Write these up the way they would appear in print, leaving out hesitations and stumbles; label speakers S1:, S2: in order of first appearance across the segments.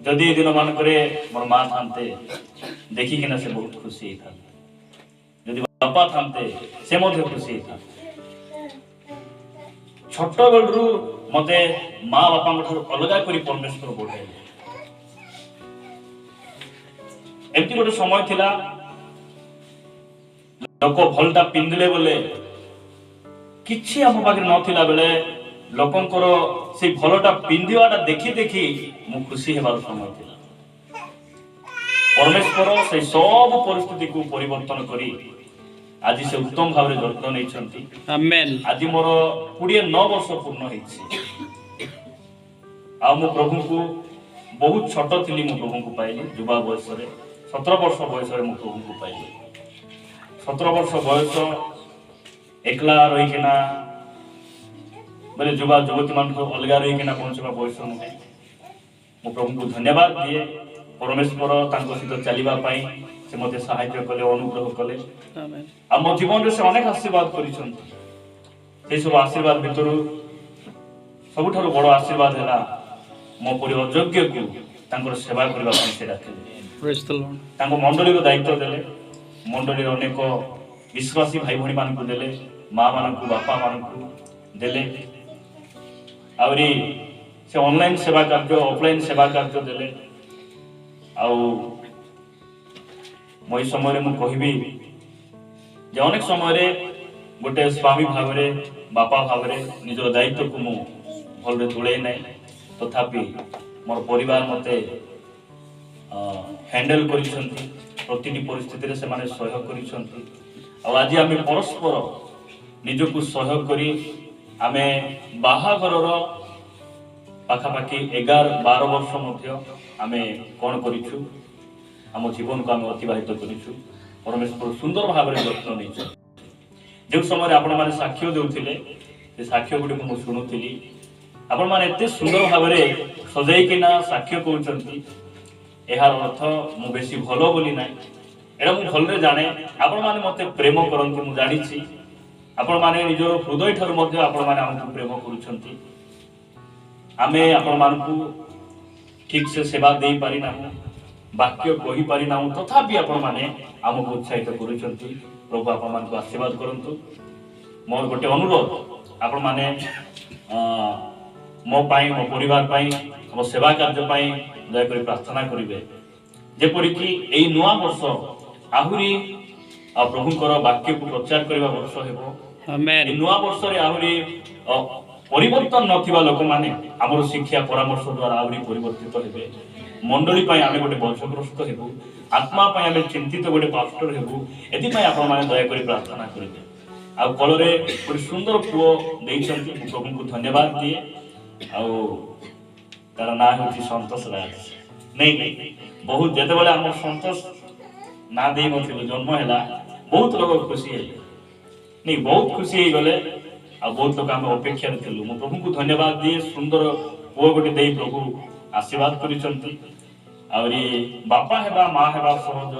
S1: जदि दिन मानक मोर माँ थाते देखिकिना से बहुत खुशी था, जदि बापा थाते से खुशी था। छोट बेलू मत माँ बापा अलग कर परमेश्वर बढ़े एमती गोटे समय थिला लोक भलटा पिंधिले बोले किछि आम पाखे नथिला बेले लोकंकर से भलटा पिंधिवाटा देखी देखी मु खुशी हेबार समय थिला। परमेश्वर से सब परिस्थिति को परिवर्तन करी आज से उत्तम भाव में जत्न नहीं।
S2: आमेन।
S1: आज मोर 29 वर्ष पूर्ण होइछि आ मु प्रभु को बहुत छोट थी मु प्रभु को पाइली युवा बयस 17 वर्ष बयस मु प्रभु को पाइली। 17 वर्ष बयस एकला रहीकिना बोले युवा युवती मान अलग रहीकिना पहुंचवा बयस नुहे। मु प्रभु को धन्यवाद दिए परमेश्वर तांको सहित चलिबा पाई से मते सहायता कले अनुग्रह कले आ मो जीवन रे से अनेक आशीर्वाद करिसंती। से सब आशीर्वाद भितर सबुठारु बड़ आशीर्वाद हैला मो परि अयोग्य को तांकर सेवा करबा पाई से डाकिले।
S2: Praise the Lord.
S1: तांको मंडली रो दायित्व देले, मंडली रो अनेक विश्वासी भाई भणी मान को देले, मां मान को बापा मान को देले, आवरी से ऑनलाइन सेवा कार्य ऑफलाइन सेवा कार्य देले। आउ मई समय मु कहबी जे अनेक समय गोटे स्वामी भाव में बापा भाव में निजर दायित्व को मु भल तुले ना तथापि मोर परिवार मते हैंडल करिसंती प्रतिटी परिस्थिति रे से माने सहयोग करिसंती। आज आम परस्पर निजको सहयोग करी आमे बाहाघरर पाखापाखि 11-12 वर्ष मध्य आमे कौन करिछु आम जीवन को आम अतिबाहित करिछु। परमेश्वर सुंदर भाव में जत्न नहीं। जो समय आपण माने साक्ष्य देउथिले से साक्ष्य गुडी मु सुनुथिली आपण माने एते सुंदर भाव में सजाई किना साक्ष्य कहउचंती एहार अर्थ मु बेसी भलो बोली नाही। एरा मु भलरे जाने आपण माने मते प्रेम करंती मु जानिछि। आपण माने निजर हृदय ठार मध्य आपण माने हमकु प्रेम करूछंती। आमे आपण मानकु ठीक से सेवा देई पारि ना, वाक्य कहि पारि ना, तथापि आपण माने हमकु उत्साहित करूछंती। प्रभु आपण मानकु आशीर्वाद करंतु। मोर गोटे अनुरोध आपण माने मो पाई मो परिवार पाई मो सेवा कार्य पाई दयाकरी प्रार्थना करिवे जेपरि कि एई नुआ वर्ष आहुरी प्रभुकर वाक्य को प्रचार करबा वर्ष हेबो।
S2: आमेन।
S1: एई नुआ वर्ष रे आहुरी परिवर्तन नथिबा लोक माने हमर शिक्षा परामर्श द्वारा आहुरी परिवर्तित हेबे। मंडली पाई आमे गोटे बंशग्रस्त हेबु, आत्मा पाई आमे चिंतित गोटे पास्टर हेबु। एति पाई आपण माने दयाकरी प्रार्थना करिवे। आ कलरे गोटे सुंदर पुओ देइछंती प्रभु को धन्यवाद दिए। आउ तार ना होची संतोष राज नहीं बहुत जेते बेले हम संतोष ना देई नथिलु जन्म हैला बहुत लोग खुशी है नहीं बहुत खुशी हे गले आ बहुत लोग हम अपेक्षा रथिलु। मु प्रभु को धन्यवाद दिए सुंदर पुओ गोटे देई प्रभु आशीर्वाद करिसंती। आउरी बापा हेबा मां हेबा सहज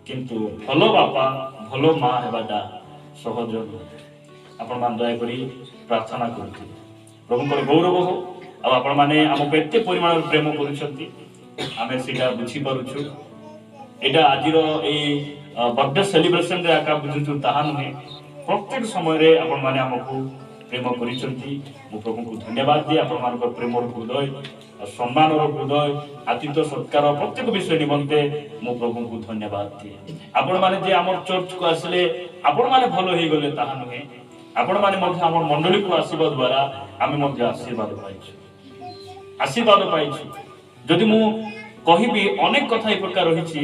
S1: किंतु भलो बापा भलो मां हेबाटा सहज आपण मान दया करी प्रार्थना करथि प्रभुकर गौरव हो। अब आपण माने हमको एते परिमाण प्रेम करूछंती आमे सीधा बुझी पारुछु। एटा आजिरो ए बर्थडे सेलिब्रेशन रे आका बुझुछु ताहा नुहे प्रत्येक समय रे आपण माने हमको प्रेम करिसंती। मु प्रभु को धन्यवाद दिए आपण मानकर प्रेमर हृदय सम्मानर हृदय आतिथ्य सत्कार प्रत्येक विषय निमंते मु प्रभु को धन्यवाद दिए। आपण माने जे हमर चर्च को आसले आपण माने भलो हे गले ताहा नुहे आपण माने मध्य हमर मंडली को आशीर्वाद द्वारा आमे मध्य आशीर्वाद पाइछु आशीर्वाद पाइछु। जदि मु कहिबी अनेक कथा ए प्रकार रहिछि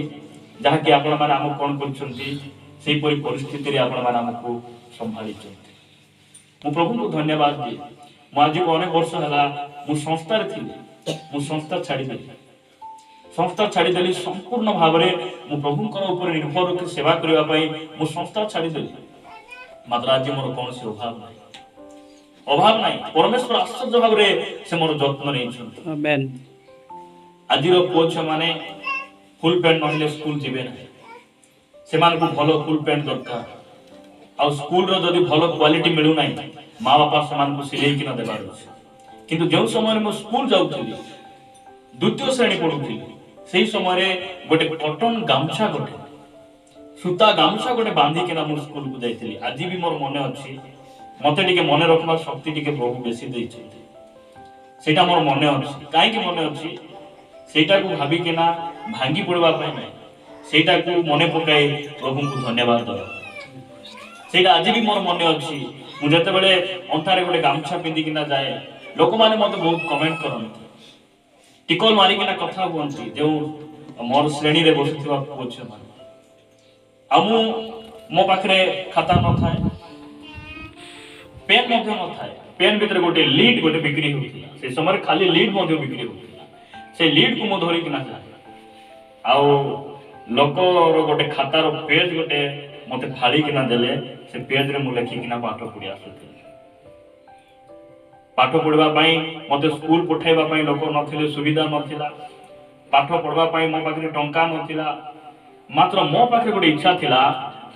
S1: जहा कि आपण माने हम कोन करछंती सेही परि परिस्थिति रे आपण माने हमकु संभाळिछंती। मु प्रभु को धन्यवाद दी। मु आज को अनेक वर्ष हला मु संस्था रे थिली मु संस्था छाड़ी देली संपूर्ण भाव रे मु प्रभुकर ऊपर निर्भर रखि सेवा करबा पई मु संस्था छाड़ी देली। मात्र आज मोर कोनसी अभाव नहीं परमेश्वर आश्चर्य भाव में से मोर जत्न नहीं।
S2: आमेन।
S1: आज पुओ छुआ माने फुल पैंट नहिले स्कूल जीवे ना से मान को भलो फुल पैंट दरकार आ स्कूल रो जदी भलो क्वालिटी मिलु नाही माँ बापा से मान को सिलाई कि न देबार अछि। किंतु जो समय मो स्कूल जाउथली ଦ୍ୱିତୀୟ ଶ୍ରେଣୀ ପଢୁଥିଲି ସେଇ ସମୟରେ ଗୋଟେ କଟନ ଗାମୁଛା ଗୋଟେ ସୂତା ଗାମୁଛା ଗୋଟେ ବାନ୍ଧିକିନା ମୁଁ ସ୍କୁଲକୁ ଯାଇଥିଲି। ଆଜି ବି ମୋର ମନେ ଅଛି। ମତେ ଟିକେ ମନେ ରଖିବାର ଶକ୍ତି ଟିକେ ପ୍ରଭୁ ବେଶୀ ଦେଇଛନ୍ତି। ସେଇଟା ମୋର ମନେ ଅଛି। କାହିଁକି ମନେ ଅଛି? ସେଇଟାକୁ ଭାବିକିନା ଭାଙ୍ଗି ପଡିବା ପାଇଁ ନାହିଁ, ସେଇଟାକୁ ମନେ ପକାଇ ପ୍ରଭୁଙ୍କୁ ଧନ୍ୟବାଦ ଦେବା। ସେଇଟା ଆଜି ବି ମୋର ମନେ ଅଛି। ମୁଁ ଯେତେବେଳେ ଅଣ୍ଟାରେ ଗୋଟେ ଗାମୁଛା ପିନ୍ଧିକିନା ଯାଏ, ଲୋକମାନେ ମତେ ବହୁତ କମେଣ୍ଟ କରନ୍ତି, ଟିକଲ ମାରିକିନା କଥା ହୁଅନ୍ତି ଯେଉଁ ମୋର ଶ୍ରେଣୀରେ ବସୁଥିବା ପୁଅ ଝିଅମାନେ। ଆଉ ମୋ ପାଖରେ ଖାତା ନଥାଏ, ପେନ୍ ମଧ୍ୟ ନଥାଏ। ପେନ୍ ଭିତରେ ଗୋଟେ ଲିଡ୍ ଗୋଟେ ବିକ୍ରି ହେଉଥିଲା। ସେ ସମୟରେ ଖାଲି ଲିଡ୍ ମଧ୍ୟ ବିକ୍ରି ହେଉଥିଲା। ସେ ଲିଡ୍କୁ ମୁଁ ଧରିକିନା ଯାଏ। ଆଉ ଲୋକର ଗୋଟେ ଖାତାର ପେଜ୍ ଗୋଟେ ମତେ ଫାଡ଼ିକିନା ଦେଲେ, ସେ ପେଜରେ ମୁଁ ଲେଖିକିନା ପାଠ ପଢି ଆସୁଥିଲି। ପାଠ ପଢିବା ପାଇଁ ମତେ ସ୍କୁଲ ପଠାଇବା ପାଇଁ ଲୋକ ନଥିଲେ, ସୁବିଧା ନଥିଲା। ପାଠ ପଢିବା ପାଇଁ ମୋ ପାଖରେ ଟଙ୍କା ନଥିଲା। ମାତ୍ର ମୋ ପାଖରେ ଗୋଟେ ଇଚ୍ଛା ଥିଲା,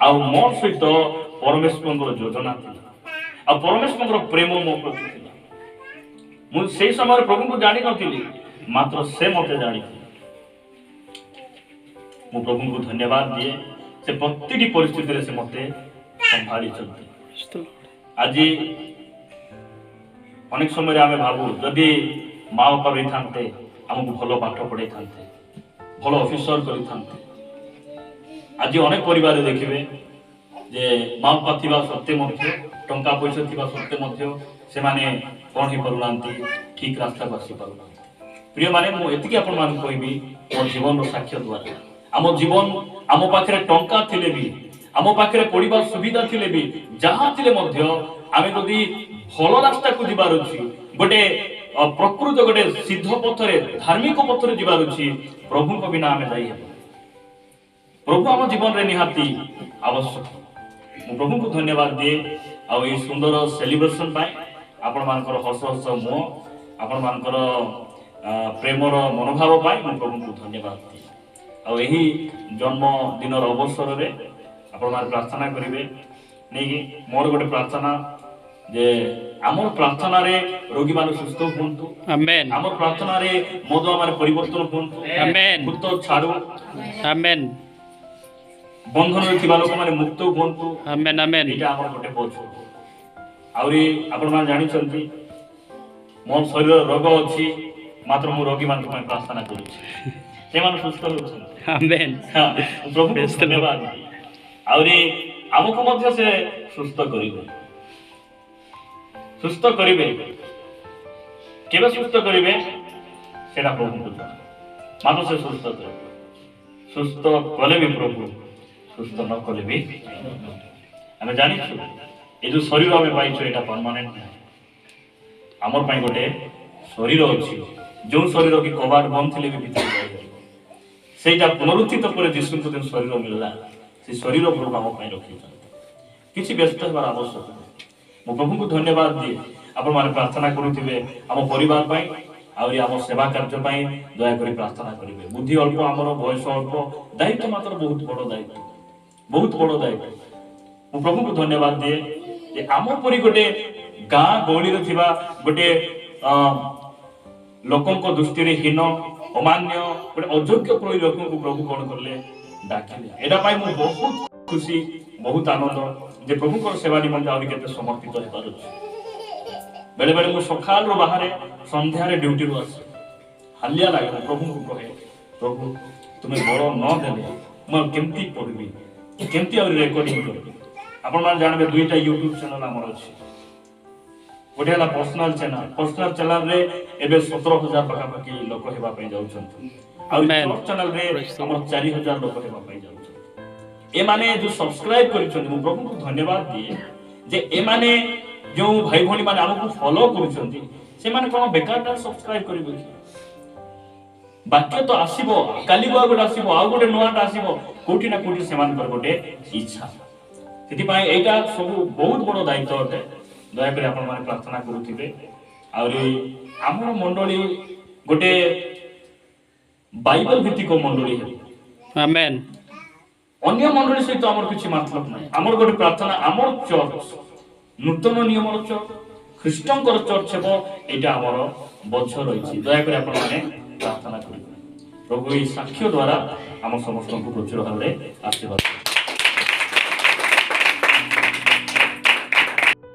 S1: ଆଉ ମୋ ସହିତ ପରମେଶ୍ୱରଙ୍କର ଯୋଜନା ଥିଲା, ଆଉ ପରମେଶ୍ୱରଙ୍କର ପ୍ରେମ ମୋ ପ୍ରତି ଥିଲା। ମୁଁ ସେଇ ସମୟରେ ପ୍ରଭୁଙ୍କୁ ଜାଣିନଥିଲି, ମାତ୍ର ସେ ମତେ ଜାଣିଥିଲେ। ମୁଁ ପ୍ରଭୁଙ୍କୁ ଧନ୍ୟବାଦ ଦିଏ। ସେ ପ୍ରତିଟି ପରିସ୍ଥିତିରେ ସେ ମତେ ସମ୍ଭାଳିଛନ୍ତି। ଆଜି ଅନେକ ସମୟରେ ଆମେ ଭାବୁ ଯଦି ମା ବାପା ରହିଥାନ୍ତେ, ଆମକୁ ଭଲ ପାଠ ପଢେଇଥାନ୍ତେ, ଭଲ ଅଫିସର କରିଥାନ୍ତେ। ଆଜି ଅନେକ ପରିବାରରେ ଦେଖିବେ ଯେ ମା ବାପା ଥିବା ସତ୍ତ୍ୱେ ମଧ୍ୟ, ଟଙ୍କା ପଇସା ଥିବା ସତ୍ତ୍ୱେ ମଧ୍ୟ ସେମାନେ କଣ ହେଇପାରୁନାହାନ୍ତି, ଠିକ ରାସ୍ତାକୁ ଆସିପାରୁନାହାନ୍ତି। ପ୍ରିୟମାନେ, ମୁଁ ଏତିକି ଆପଣମାନଙ୍କୁ କହିବି ମୋ ଜୀବନର ସାକ୍ଷ୍ୟ ଦ୍ୱାରା। ଆମ ଜୀବନ, ଆମ ପାଖରେ ଟଙ୍କା ଥିଲେ ବି, ଆମ ପାଖରେ ପଢିବା ସୁବିଧା ଥିଲେ ବି, ଯାହା ଥିଲେ ମଧ୍ୟ ଆମେ ଯଦି ଭଲ ରାସ୍ତାକୁ ଯିବାର ଅଛି, ଗୋଟେ ପ୍ରକୃତ ଗୋଟେ ସିଦ୍ଧ ପଥରେ, ଧାର୍ମିକ ପଥରେ ଯିବାର ଅଛି, ପ୍ରଭୁଙ୍କ ବିନା ଆମେ ଯାଇହେବ। ପ୍ରଭୁ ଆମ ଜୀବନରେ ନିହାତି ଆବଶ୍ୟକ। ମୁଁ ପ୍ରଭୁଙ୍କୁ ଧନ୍ୟବାଦ ଦିଏ ଆଉ ଏଇ ସୁନ୍ଦର ସେଲିବ୍ରେସନ ପାଇଁ, ଆପଣମାନଙ୍କର ହସ ହସ ମୁହଁ, ଆପଣମାନଙ୍କର ପ୍ରେମର ମନୋଭାବ ପାଇଁ ମୁଁ ପ୍ରଭୁଙ୍କୁ ଧନ୍ୟବାଦ ଦିଏ। ଆଉ ଏହି ଜନ୍ମଦିନର ଅବସରରେ ଆପଣମାନେ ପ୍ରାର୍ଥନା କରିବେ ନେଇକି। ମୋର ଗୋଟେ ପ୍ରାର୍ଥନା ଯେ ଆମର ପ୍ରାର୍ଥନାରେ ରୋଗୀମାନେ ସୁସ୍ଥ ହୁଅନ୍ତୁ,
S2: ଆମେନ୍।
S1: ଆମର ପ୍ରାର୍ଥନାରେ ମଦୁଆମାନେ ପରିବର୍ତ୍ତନ ହୁଅନ୍ତୁ,
S2: ଆମେନ୍।
S1: ଭୂତ ଛାଡୁ,
S2: ଆମେନ୍।
S1: ବନ୍ଧନରେ ଥିବା ଲୋକମାନେ ମୁକ୍ତ ହୁଅନ୍ତୁ।
S2: ଆମେନ୍ ଆମେନ୍।
S1: ଏଇଟା ଆମର ଗୋଟେ ବୋଝ। ଆହୁରି ଆପଣମାନେ ଜାଣିଛନ୍ତି ମୋ ଶରୀରରେ ରୋଗ ଅଛି, ମାତ୍ର ମୁଁ ରୋଗୀମାନଙ୍କ ପାଇଁ ପ୍ରାର୍ଥନା କରୁଛି, ସେମାନେ ସୁସ୍ଥ ହେଉଛନ୍ତି।
S2: ଆମେନ୍।
S1: ପ୍ରଭୁଙ୍କୁ ଧନ୍ୟବାଦ। ଆହୁରି ଆମକୁ ମଧ୍ୟ ସେ ସୁସ୍ଥ କରିବେ, ସୁସ୍ଥ କରିବେ। କେବେ ସୁସ୍ଥ କରିବେ ସେଟା ପ୍ରଭୁଙ୍କୁ ଜଣା, ମାତ୍ର ସେ ସୁସ୍ଥ କରିବେ। ସୁସ୍ଥ କଲେ ବି ପ୍ରଭୁ, ସୁସ୍ଥ ନ କଲେ ବି ଆମେ ଜାଣିଛୁ ଏ ଯୋଉ ଶରୀର ଆମେ ପାଇଛୁ ଏଇଟା ପରମାନେଣ୍ଟ ନାହିଁ। ଆମର ପାଇଁ ଗୋଟେ ଶରୀର ଅଛି, ଯୋଉ ଶରୀର କି କବାଟ ବନ୍ଦ ଥିଲେ ବି ଭିତରେ ଯାଇପାରିବ। ସେଇଟା ପୁନରୁତ୍ଥିତ ପରେ ଯୀଶୁଙ୍କୁ ଯୋଉ ଶରୀର ମିଳିଲା, ସେ ଶରୀର ପ୍ରଭୁ ଆମ ପାଇଁ ରଖିଛନ୍ତି। କିଛି ବ୍ୟସ୍ତ ହେବାର ଆବଶ୍ୟକ ନାହିଁ। ମୁଁ ପ୍ରଭୁଙ୍କୁ ଧନ୍ୟବାଦ ଦିଏ। ଆପଣମାନେ ପ୍ରାର୍ଥନା କରୁଥିବେ ଆମ ପରିବାର ପାଇଁ, ଆହୁରି ଆମ ସେବା କାର୍ଯ୍ୟ ପାଇଁ ଦୟାକରି ପ୍ରାର୍ଥନା କରିବେ। ବୁଦ୍ଧି ଅଳ୍ପ, ଆମର ବୟସ ଅଳ୍ପ, ଦାୟିତ୍ୱ ମାତ୍ର ବହୁତ ବଡ଼ ଦାୟିତ୍ୱ, ବହୁତ ବଡ଼ ଦାୟିତ୍ୱ। ମୁଁ ପ୍ରଭୁଙ୍କୁ ଧନ୍ୟବାଦ ଦିଏ ଯେ ଆମ ପରି ଗୋଟେ ଗାଁ ଗହଳିରେ ଥିବା ଗୋଟେ ଲୋକଙ୍କ ଦୃଷ୍ଟିରେ ହୀନ, ଅମାନ୍ୟ, ଗୋଟେ ଅଯୋଗ୍ୟ ପରି ଲୋକଙ୍କୁ ପ୍ରଭୁ କଣ କଲେ, ଡାକିଲେ। ଏଟା ପାଇଁ ମୁଁ ବହୁତ ଖୁସି, ବହୁତ ଆନନ୍ଦ ଯେ ପ୍ରଭୁଙ୍କର ସେବା ନିମନ୍ତେ ଆହୁରି କେତେ ସମର୍ପିତ ହେଇପାରୁଛି। ବେଳେ ବେଳେ ମୁଁ ସକାଳରୁ ବାହାରେ, ସନ୍ଧ୍ୟାରେ ଡ୍ୟୁଟିରୁ ଆସେ, ହାଲିଆ ଲାଗେ। ମୁଁ ପ୍ରଭୁଙ୍କୁ କହେ, ପ୍ରଭୁ ତୁମେ ବଳ ନ ଦେଲେ ମୁଁ କେମିତି ପଢିବି, କେମିତି ଆହୁରି ରେକର୍ଡିଂ କରିବି। ଆପଣମାନେ ଜାଣିବେ ଦୁଇଟା ୟୁଟ୍ୟୁବ ଚ୍ୟାନେଲ ଆମର ଅଛି। ଗୋଟେ ହେଲା ପର୍ସନାଲ ଚ୍ୟାନେଲ। ପର୍ସନାଲ ଚ୍ୟାନେଲରେ ଏବେ 17,000 ପାଖାପାଖି ଲୋକ ହେବା ପାଇଁ ଯାଉଛନ୍ତି, ଆଉ ଚର୍ଚ୍ଚ ଚ୍ୟାନେଲରେ ଆମର 4,000 ଲୋକ ହେବା ପାଇଁ ଯାଉଛନ୍ତି। ଏମାନେ ଯୋଉ ସବସ୍କ୍ରାଇବ କରିଛନ୍ତି, ମୁଁ ପ୍ରଭୁଙ୍କୁ ଧନ୍ୟବାଦ ଦିଏ ଯେ ଏମାନେ ଯୋଉ ଭାଇ ଭଉଣୀ ମାନେ ଆମକୁ ଫଲୋ କରୁଛନ୍ତି, ସେମାନେ କଣ ବେକାରଟା ସବସ୍କ୍ରାଇବ କରିବେ କି? ବାକ୍ୟ ତ ଆସିବ, କାଲି ଆଉ ଗୋଟେ ଆସିବ, ଆଉ ଗୋଟେ ନୂଆଟା ଆସିବ, କୋଉଠି ନା କୋଉଠି ସେମାନଙ୍କର ଗୋଟେ ଇଚ୍ଛା। ସେଥିପାଇଁ ଏଇଟା ସବୁ ବହୁତ ବଡ଼ ଦାୟିତ୍ୱ ଅଟେ। ଦୟାକରି ଆପଣମାନେ ପ୍ରାର୍ଥନା କରୁଥିବେ। ଆହୁରି ଆମର ମଣ୍ଡଳୀ ଗୋଟେ ବାଇବଲ ଭିତ୍ତିକ ମଣ୍ଡଳୀ ହେବ।
S2: ଆମେନ୍।
S1: ଅନ୍ୟ ମଣ୍ଡଳୀ ସହିତ ଆମର କିଛି ମତଲବ ନାହିଁ। ଆମର ଗୋଟେ ପ୍ରାର୍ଥନା, ଆମର ଚର୍ଚ୍ଚ ନୂତନ ନିୟମର ଚର୍ଚ୍ଚ, ଖ୍ରୀଷ୍ଟଙ୍କର ଚର୍ଚ୍ଚ ହେବ, ଏଇଟା ଆମର ବୋଝ ରହିଛି। ଦୟାକରି ଆପଣମାନେ ପ୍ରାର୍ଥନା କରିବା। ପ୍ରଭୁ ଏହି ସାକ୍ଷ୍ୟ ଦ୍ୱାରା ଆମ ସମସ୍ତଙ୍କୁ ପ୍ରଚୁର ଭାବରେ ଆଶୀର୍ବାଦ